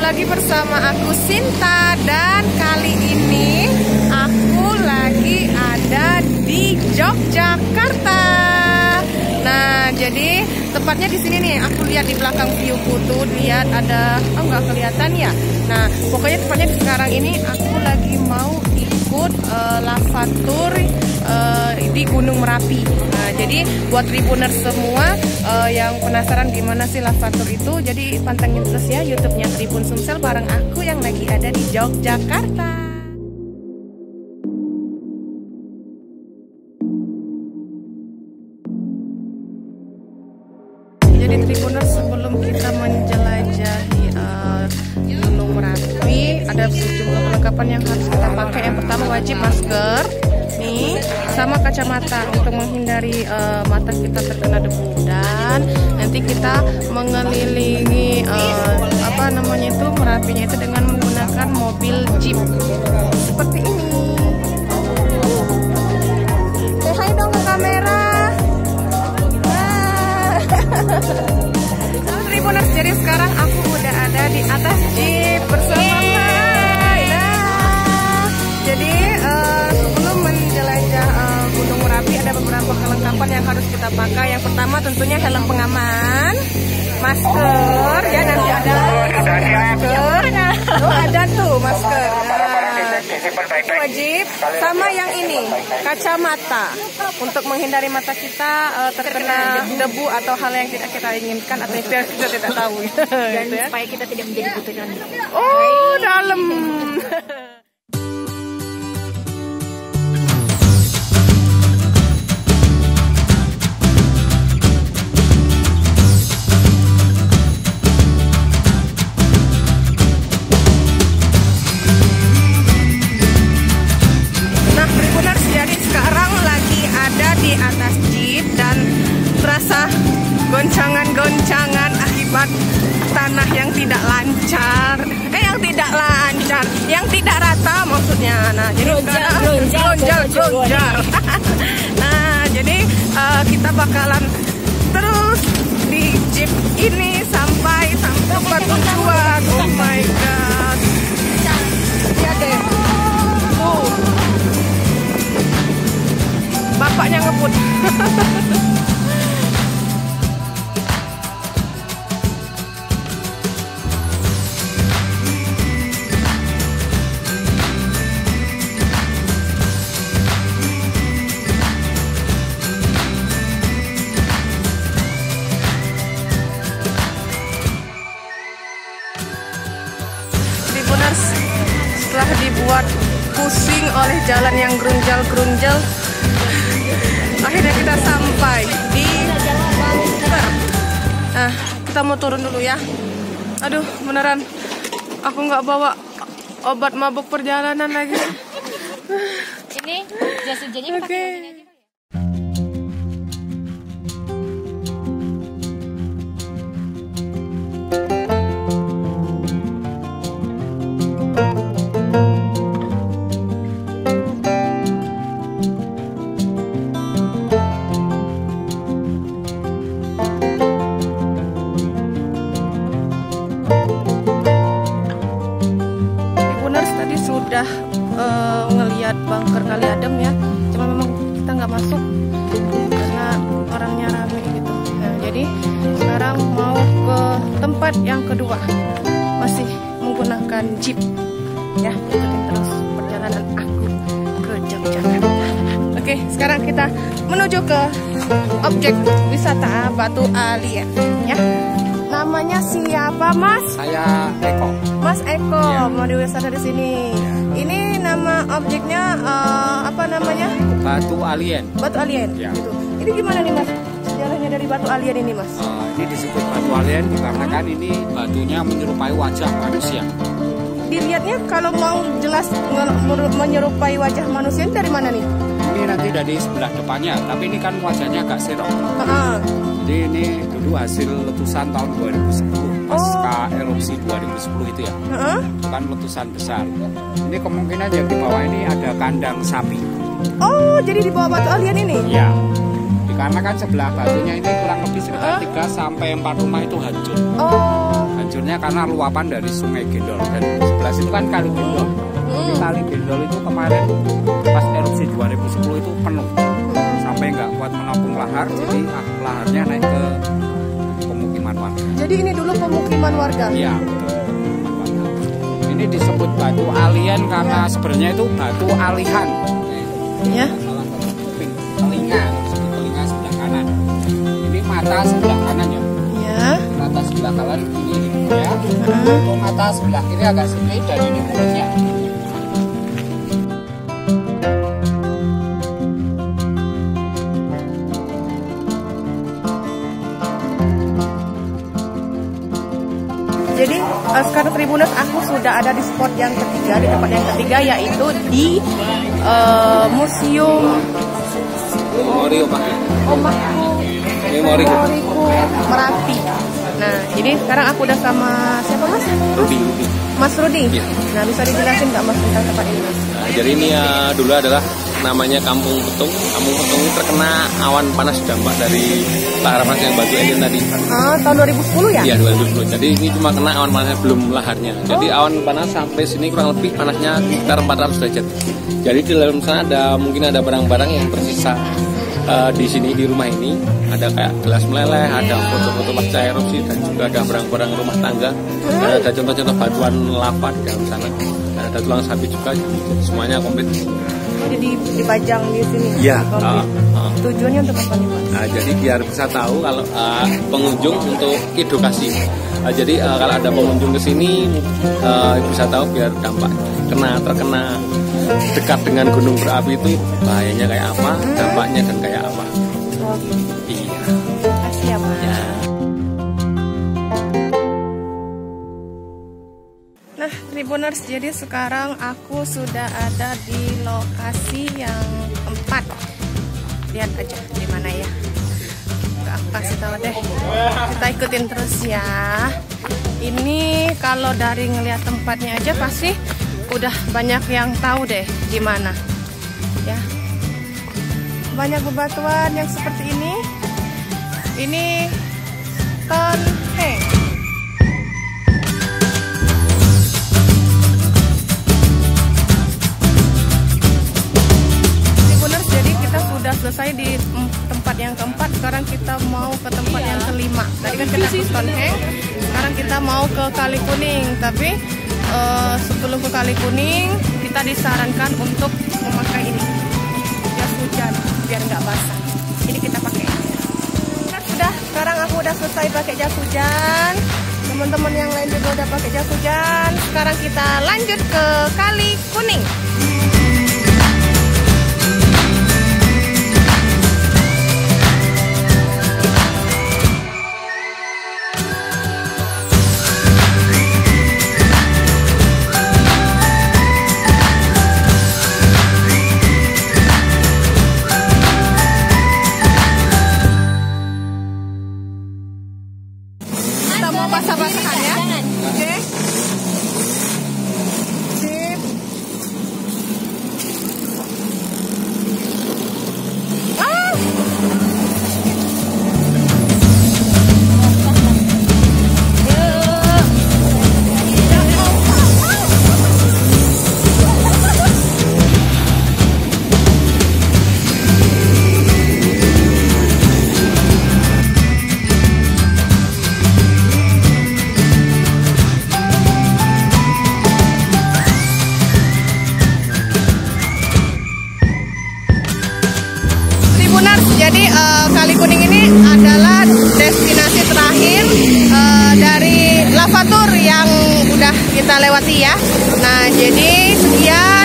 lagi bersama aku Sinta, dan kali ini aku lagi ada di Yogyakarta. Nah, jadi tepatnya di sini nih. Aku lihat di belakang viewku tuh, lihat ada, nggak kelihatan ya. Nah, pokoknya tepatnya sekarang ini aku lagi mau ikut lavatur di Gunung Merapi. Nah, jadi buat tribuners semua yang penasaran gimana sih lavatur itu, jadi pantengin terus ya YouTube-nya Tribun Sumsel bareng aku yang lagi ada di Yogyakarta. Jadi tribuners, sebelum kita menjelajahi Gunung Merapi, ada sejumlah perlengkapan yang harus kita pakai. Yang pertama wajib masker nih, sama kacamata untuk menghindari mata kita terkena debu. Dan nanti kita mengelilingi Merapinya itu dengan menggunakan mobil jeep seperti ini. Say hi dong ke kamera. Tribuners, jadi sekarang aku udah ada di atas jeep bersama Maida. Jadi sebelum menjelajah Gunung Merapi ada beberapa kelengkapan yang harus kita pakai. Yang pertama tentunya helm pengaman, masker, ya nanti ada masker. Oh, ada tuh masker. Itu wajib. Sama yang ini, kacamata, untuk menghindari mata kita terkena debu atau hal yang tidak kita inginkan atau yang kita tidak tahu. Dan gitu ya, supaya kita tidak menjadi butiran. Oh, dalam. Di atas jeep dan terasa goncangan-goncangan akibat tanah yang tidak lancar, yang tidak rata maksudnya. Nah, jadi gonjal. Nah, jadi kita bakalan terus di jeep ini sampai tempat tujuan. Oh my god. Lihat deh. Bapaknya ngebut. Tribuners, setelah dibuat pusing oleh jalan yang grunjal-grunjal, akhirnya kita sampai di bunker. Nah, kita mau turun dulu ya. Aduh, beneran aku nggak bawa obat mabuk perjalanan lagi. Ini jas hujannya pakai ini aja. Sudah ngelihat bunker Kali Adem ya, cuma memang kita nggak masuk karena orangnya rame gitu. Nah, jadi sekarang mau ke tempat yang kedua, masih menggunakan jeep ya. Ikutin terus perjalanan aku ke Yogyakarta. Oke, sekarang kita menuju ke objek wisata Batu Alien ya. Namanya siapa, Mas? Saya Eko. Mas Eko, ya. Mau wisata di sini. Ya. Ini nama objeknya apa namanya? Batu Alien. Batu Alien. Ya. Gitu. Ini gimana nih, Mas? Sejarahnya dari Batu Alien ini, Mas? Ini disebut Batu Alien dikarenakan ini batunya menyerupai wajah manusia. Dilihatnya kalau mau jelas menyerupai wajah manusia dari mana nih? Ini nanti dari sebelah depannya, tapi ini kan wajahnya agak sirop. Jadi ini dulu hasil letusan tahun 2010, pasca erupsi 2010 itu ya. Itu kan letusan besar. Ini kemungkinan yang di bawah ini ada kandang sapi. Oh, jadi di bawah Batu Alien ini? Iya. Karena kan sebelah batunya ini kurang lebih sekitar 3 sampai 4 rumah itu hancur. Oh. hancurnya karena luapan dari Sungai Gendol, dan sebelah situ kan Kali Gendol. Jadi Kali Gendol itu kemarin pas erupsi 2010 itu penuh sampai nggak kuat menampung lahar, jadi laharnya naik ke pemukiman warga. Jadi ini dulu pemukiman warga? Iya, betul. Ini disebut batu alien karena sebenarnya itu batu alihan. Ya. Salah satu telinga, telinga sebelah kanan. Ini mata sebelah kanan ya. Ya. Mata sebelah kanan ini ya. Untuk mata sebelah kiri agak sempit dan ini mulutnya. Jadi sekarang Tribuners aku sudah ada di spot yang ketiga, di tempat yang ketiga, yaitu di Museum Memoriku Merapi. Nah, jadi sekarang aku udah sama siapa Mas? Rudi. Mas Rudi. Ya. Nah, bisa dijelasin nggak Mas tentang tempat ini Mas? Nah, jadi ini ya dulu adalah namanya Kampung Petung. Kampung Petung ini terkena awan panas dampak dari lahar panas yang batu alien tadi. Tahun 2010 ya? Iya 2010. Jadi ini cuma kena awan panasnya, belum laharnya. Jadi awan panas sampai sini kurang lebih panasnya sekitar 400 derajat. Jadi di dalam sana mungkin ada barang-barang yang tersisa di sini, di rumah ini. Ada kayak gelas meleleh, ada foto-foto pasca erupsi, dan juga ada barang-barang rumah tangga. Dan ada contoh-contoh batuan lava di dalam sana. Dan ada tulang sapi juga. Semuanya komplit. Jadi dipajang di sini. Iya. Tujuannya untuk apa nih Mas? Nah, jadi biar bisa tahu kalau pengunjung untuk edukasi. Jadi kalau ada pengunjung ke sini bisa tahu biar dampak terkena dekat dengan gunung berapi itu bahayanya kayak apa, dampaknya dan kayak apa. Iya. Makasih ya Mas. Ya. Nah, Tribuners, jadi sekarang aku sudah ada di lokasi yang keempat. Lihat aja di mana ya. Aku kasih tahu deh. Kita ikutin terus ya. Ini kalau dari ngelihat tempatnya aja pasti udah banyak yang tahu deh di mana. Ya. Banyak bebatuan yang seperti ini. Ini Stonehenge. Selesai di tempat yang keempat, sekarang kita mau ke tempat yang kelima. Tadi kan kita ke Stonehenge, sekarang kita mau ke Kali Kuning. Tapi sebelum ke Kali Kuning, kita disarankan untuk memakai ini, jas hujan, biar nggak basah. Ini kita pakai. Nah, sudah, sekarang aku udah selesai pakai jas hujan. Teman-teman yang lain juga udah pakai jas hujan. Sekarang kita lanjut ke Kali Kuning. Basah-basahan ya. Oke. Sip. Jadi Kali Kuning ini adalah destinasi terakhir dari lava tour yang udah kita lewati ya. Nah, jadi sekian